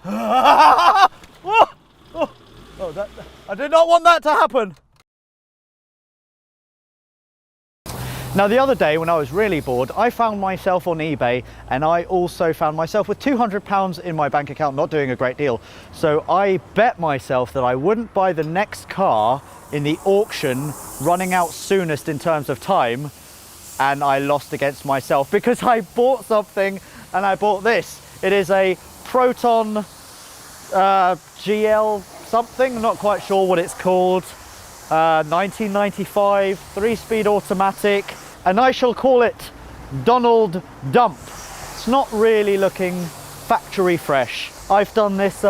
I did not want that to happen. Now the other day when I was really bored, I found myself on eBay and I also found myself with £200 in my bank account, not doing a great deal. So I bet myself that I wouldn't buy the next car in the auction running out soonest in terms of time, and I lost against myself because I bought something, and I bought this. It is a Proton GL something, I'm not quite sure what it's called. 1995, 3-speed automatic, and I shall call it Donald Dump. It's not really looking factory fresh. I've done this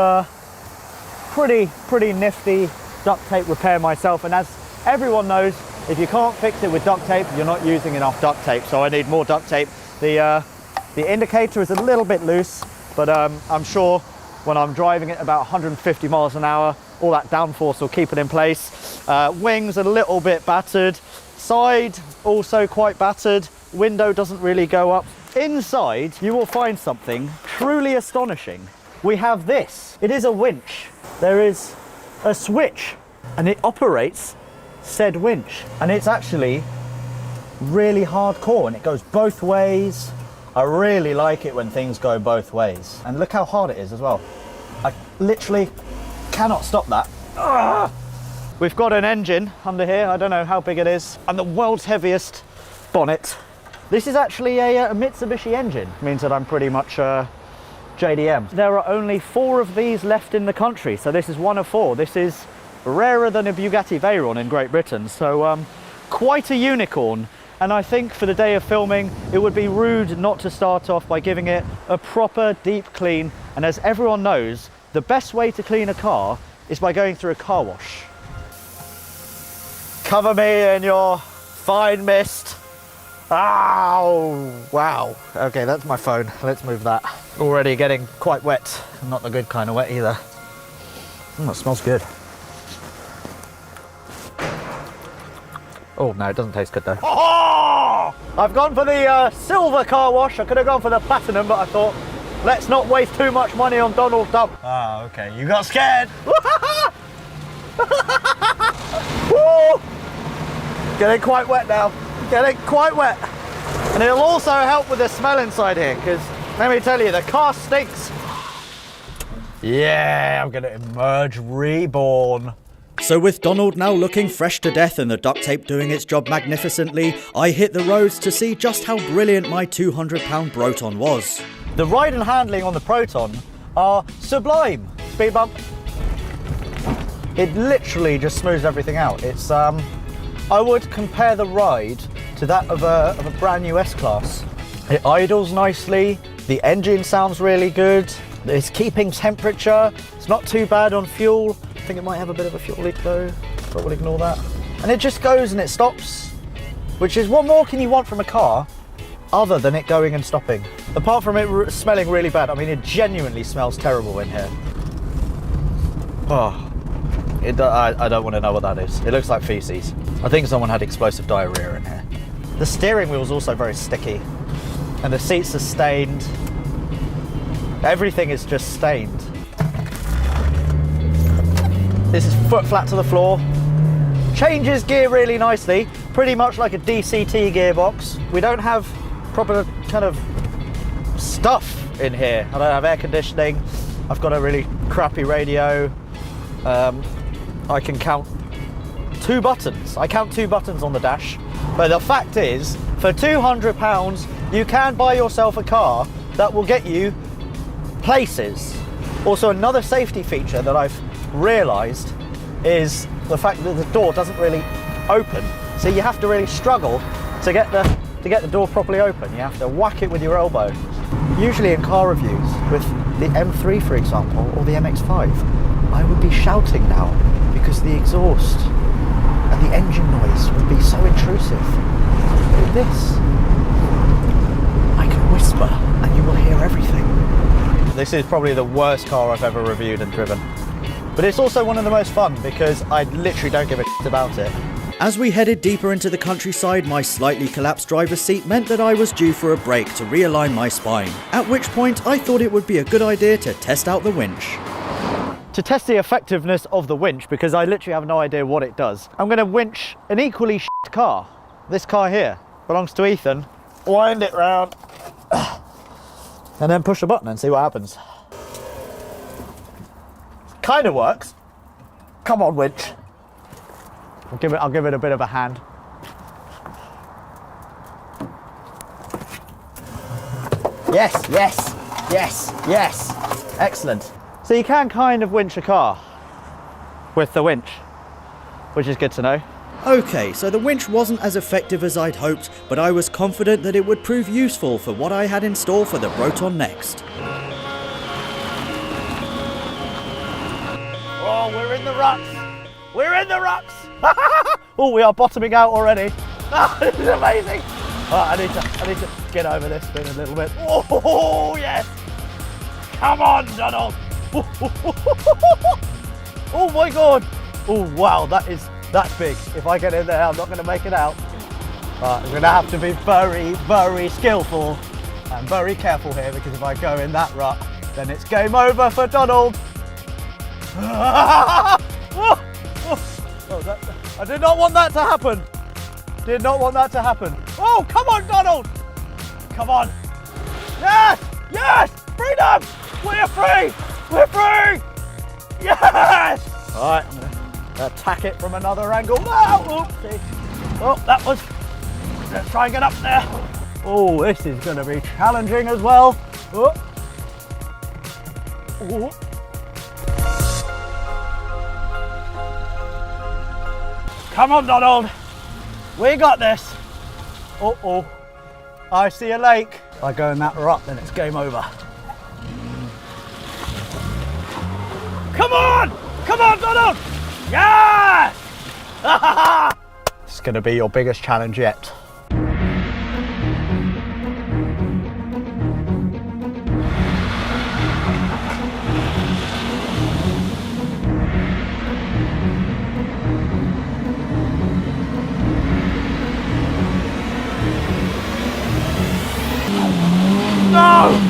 pretty nifty duct tape repair myself, and as everyone knows, if you can't fix it with duct tape, you're not using enough duct tape, so I need more duct tape. The indicator is a little bit loose, but I'm sure when I'm driving at about 150 miles an hour, all that downforce will keep it in place. Wings a little bit battered, side also quite battered, window doesn't really go up. Inside you will find something truly astonishing. We have this. It is a winch. There is a switch and it operates said winch, and it's actually really hardcore and it goes both ways. I really like it when things go both ways, and look how hard it is as well. I literally cannot stop that. Ugh. We've got an engine under here, I don't know how big it is, and the world's heaviest bonnet. This is actually a Mitsubishi engine, means that I'm pretty much JDM. There are only 4 of these left in the country, so this is one of 4. This is rarer than a Bugatti Veyron in Great Britain, so quite a unicorn. And I think for the day of filming, it would be rude not to start off by giving it a proper deep clean. And as everyone knows, the best way to clean a car is by going through a car wash. Cover me in your fine mist. Ow, wow. Okay, that's my phone. Let's move that. Already getting quite wet. Not the good kind of wet either. That smells good. Oh, no, it doesn't taste good though. Oh! I've gone for the silver car wash. I could have gone for the platinum, but I thought, let's not waste too much money on Donald Dump. Ah, okay, you got scared. Woo! Getting quite wet now. Getting quite wet. And it'll also help with the smell inside here, because let me tell you, the car stinks. Yeah, I'm gonna emerge reborn. So with Donald now looking fresh to death and the duct tape doing its job magnificently, I hit the roads to see just how brilliant my £200 Proton was. The ride and handling on the Proton are sublime. Speed bump. It literally just smooths everything out. It's I would compare the ride to that of a brand new S-Class. It idles nicely, the engine sounds really good, it's keeping temperature, it's not too bad on fuel. I think it might have a bit of a fuel leak though, but we'll ignore that. And it just goes and it stops, which is, what more can you want from a car other than it going and stopping? Apart from it smelling really bad. I mean, it genuinely smells terrible in here. Oh, I don't want to know what that is. It looks like feces. I think someone had explosive diarrhea in here. The steering wheel is also very sticky, and the seats are stained. Everything is just stained. This is foot flat to the floor. Changes gear really nicely, pretty much like a DCT gearbox. We don't have proper kind of stuff in here. I don't have air conditioning. I've got a really crappy radio. I can count 2 buttons. I count 2 buttons on the dash. But the fact is, for £200, you can buy yourself a car that will get you places. Also, another safety feature that I've realised is the fact that the door doesn't really open. So you have to really struggle to get the door properly open. You have to whack it with your elbow. Usually in car reviews, with the M3 for example, or the MX-5, I would be shouting now because the exhaust and the engine noise would be so intrusive. But with this, I can whisper and you will hear everything. This is probably the worst car I've ever reviewed and driven. But it's also one of the most fun because I literally don't give a shit about it. As we headed deeper into the countryside, my slightly collapsed driver's seat meant that I was due for a break to realign my spine, at which point I thought it would be a good idea to test out the winch. To test the effectiveness of the winch, because I literally have no idea what it does, I'm going to winch an equally shit car. This car here belongs to Ethan. Wind it round and then push a button and see what happens. Kind of works. Come on, winch. I'll give it a bit of a hand. Yes, yes, yes, yes. Excellent. So you can kind of winch a car with the winch, which is good to know. Okay, so the winch wasn't as effective as I'd hoped, but I was confident that it would prove useful for what I had in store for the Broton next. Oh, we're in the ruts. We're in the ruts. Oh, we are bottoming out already. Oh, this is amazing. Oh, I need to get over this bit a little bit. Oh, yes. Come on, Donald. Oh my God. Oh, wow, that's big. If I get in there, I'm not going to make it out. I'm going to have to be very, very skillful and very careful here, because if I go in that rut, then it's game over for Donald. I did not want that to happen. Did not want that to happen. Oh, come on, Donald. Come on. Yes, yes, freedom. We're free. We're free. Yes. All right, I'm going to attack it from another angle. Oh, oopsie. Oh, that was, let's try and get up there. Oh, this is going to be challenging as well. Oh. Oh. Come on, Donald. We got this. Uh-oh. I see a lake. If I go in that rut, then it's game over. Come on! Come on, Donald! Yes! It's going to be your biggest challenge yet. No!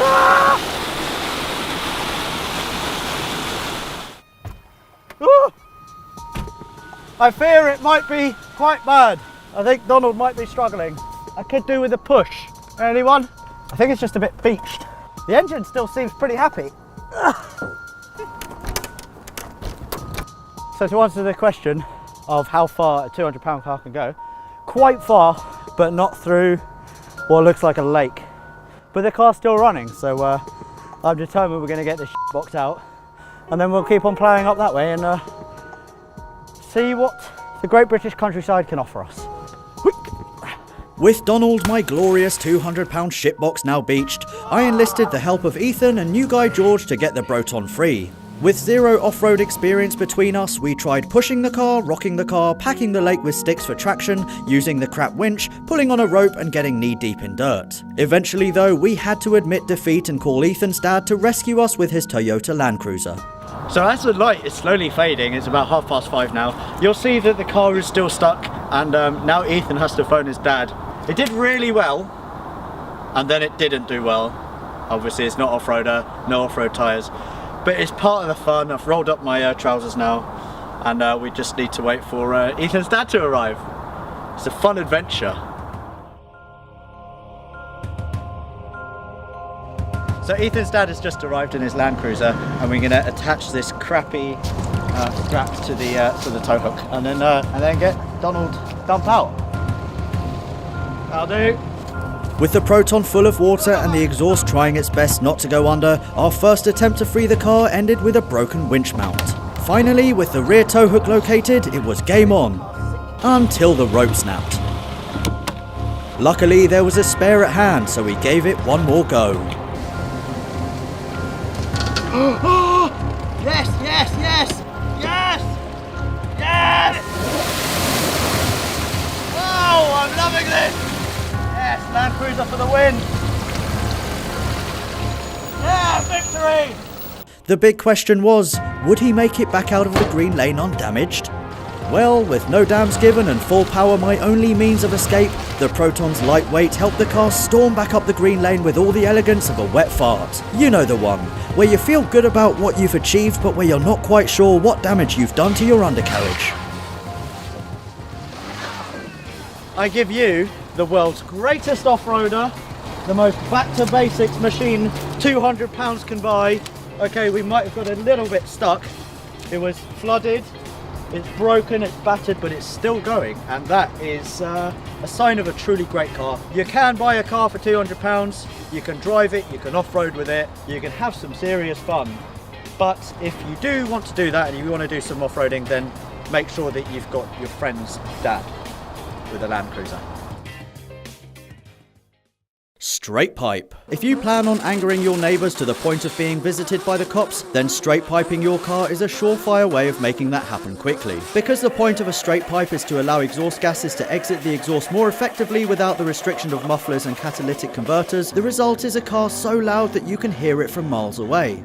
Ah! I fear it might be quite bad. I think Donald might be struggling. I could do with a push. Anyone? I think it's just a bit beached. The engine still seems pretty happy. So to answer the question of how far a 200-pound car can go, quite far, but not through what looks like a lake. But the car's still running, so I'm determined we're going to get this box out, and then we'll keep on ploughing up that way and see what the great British countryside can offer us. With Donald, my glorious 200-pound shitbox now beached, I enlisted the help of Ethan and new guy George to get the Broton free. With zero off-road experience between us, we tried pushing the car, rocking the car, packing the lake with sticks for traction, using the crap winch, pulling on a rope and getting knee-deep in dirt. Eventually though, we had to admit defeat and call Ethan's dad to rescue us with his Toyota Land Cruiser. So as the light is slowly fading, it's about 5:30 now, you'll see that the car is still stuck, and now Ethan has to phone his dad. It did really well, and then it didn't do well. Obviously it's not off-roader, no off-road tyres. But it's part of the fun. I've rolled up my trousers now, and we just need to wait for Ethan's dad to arrive. It's a fun adventure. So Ethan's dad has just arrived in his Land Cruiser, and we're going to attach this crappy strap to the tow hook, and then get Donald dumped out. That'll do. With the Proton full of water and the exhaust trying its best not to go under, our first attempt to free the car ended with a broken winch mount. Finally, with the rear tow hook located, it was game on. Until the rope snapped. Luckily, there was a spare at hand, so we gave it one more go. Yes, yes, yes! Yes! Yes! Oh, I'm loving this! Yes, Land Cruiser for the win! Yeah, victory! The big question was, would he make it back out of the green lane undamaged? Well, with no dams given and full power my only means of escape, the Proton's lightweight helped the car storm back up the green lane with all the elegance of a wet fart. You know the one, where you feel good about what you've achieved but where you're not quite sure what damage you've done to your undercarriage. I give you the world's greatest off-roader, the most back-to-basics machine 200 pounds can buy. Okay, we might have got a little bit stuck. It was flooded. It's broken, it's battered, but it's still going, and that is a sign of a truly great car. You can buy a car for £200, you can drive it, you can off-road with it, you can have some serious fun. But if you do want to do that and you want to do some off-roading, then make sure that you've got your friend's dad with a Land Cruiser. Straight pipe. If you plan on angering your neighbours to the point of being visited by the cops, then straight piping your car is a surefire way of making that happen quickly. Because the point of a straight pipe is to allow exhaust gases to exit the exhaust more effectively without the restriction of mufflers and catalytic converters, the result is a car so loud that you can hear it from miles away.